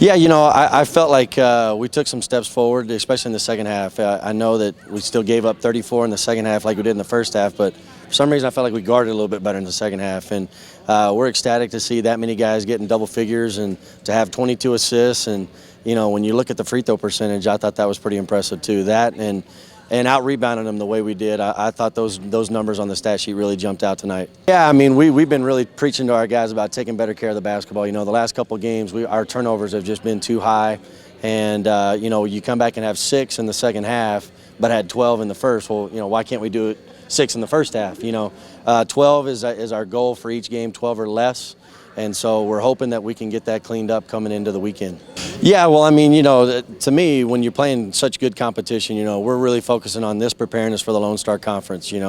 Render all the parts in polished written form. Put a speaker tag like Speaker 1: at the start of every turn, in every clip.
Speaker 1: Yeah, I felt like we took some steps forward, especially in the second half. I know that we still gave up 34 in the second half like we did in the first half, but for some reason I felt like we guarded a little bit better in the second half. And we're ecstatic to see that many guys getting double figures and to have 22 assists. And, when you look at the free throw percentage, I thought that was pretty impressive too. That and out-rebounding them the way we did, I thought those numbers on the stat sheet really jumped out tonight. Yeah, I mean, we've been really preaching to our guys about taking better care of the basketball. The last couple of games, our turnovers have just been too high. And, you come back and have 6 in the second half, but had 12 in the first. Well, why can't we do it 6 in the first half? 12 is our goal for each game, 12 or less. And so we're hoping that we can get that cleaned up coming into the weekend. Yeah, well, I mean, to me, when you're playing such good competition, we're really focusing on this preparedness for the Lone Star Conference. These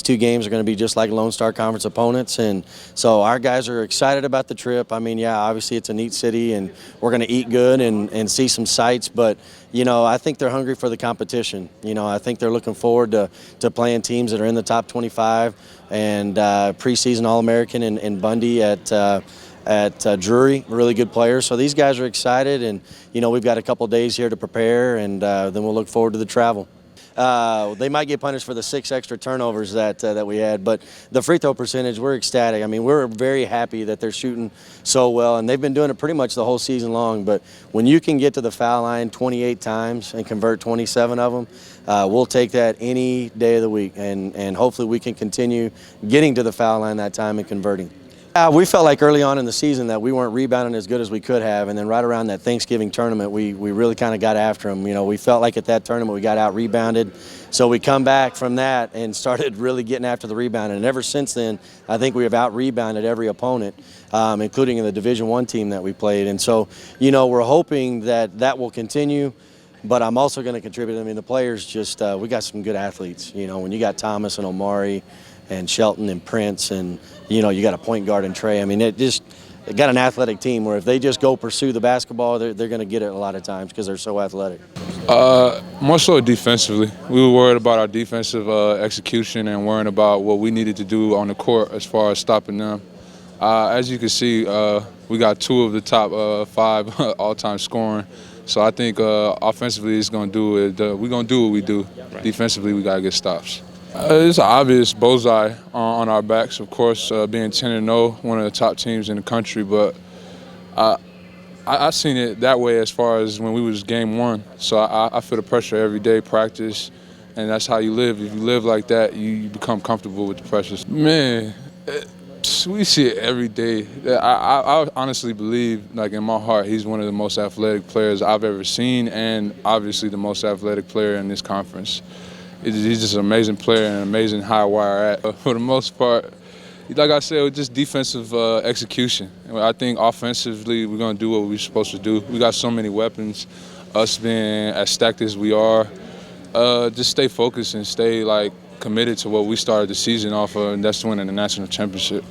Speaker 1: 2 games are going to be just like Lone Star Conference opponents. And so our guys are excited about the trip. I mean, yeah, obviously it's a neat city and we're going to eat good and see some sights. But, I think they're hungry for the competition. I think they're looking forward to playing teams that are in the top 25 and preseason All-American in Bundy at Drury, really good players. So these guys are excited, and we've got a couple days here to prepare, and then we'll look forward to the travel. They might get punished for the 6 extra turnovers that we had, but the free throw percentage, we're ecstatic. I mean, we're very happy that they're shooting so well, and they've been doing it pretty much the whole season long. But when you can get to the foul line 28 times and convert 27 of them, we'll take that any day of the week, and hopefully we can continue getting to the foul line that time and converting. We felt like early on in the season that we weren't rebounding as good as we could have, and then right around that Thanksgiving tournament, we really kind of got after them. We felt like at that tournament we got out-rebounded, so we come back from that and started really getting after the rebound. And ever since then, I think we have out-rebounded every opponent, including in the Division I team that we played. And so, we're hoping that will continue. But I'm also going to contribute. I mean, the players just we got some good athletes. When you got Thomas and Omari and Shelton and Prince and, you got a point guard and Trey. I mean, it got an athletic team where if they just go pursue the basketball, they're going to get it a lot of times because they're so athletic.
Speaker 2: More so defensively. We were worried about our defensive execution and worrying about what we needed to do on the court as far as stopping them. As you can see, we got 2 of the top 5 all-time scoring. So I think offensively it's going to do it. We're going to do what we do. Defensively, we got to get stops. It's an obvious bullseye on our backs, of course, being 10-0, one of the top teams in the country. But I seen it that way as far as when we was game 1. So I feel the pressure every day, practice, and that's how you live. If you live like that, you become comfortable with the pressures. Man, we see it every day. I honestly believe, like in my heart, he's one of the most athletic players I've ever seen, and obviously the most athletic player in this conference. He's just an amazing player and an amazing high wire at. For the most part, like I said, just defensive execution. I think offensively we're going to do what we're supposed to do. We got so many weapons. Us being as stacked as we are, just stay focused and stay committed to what we started the season off of, and that's winning the national championship.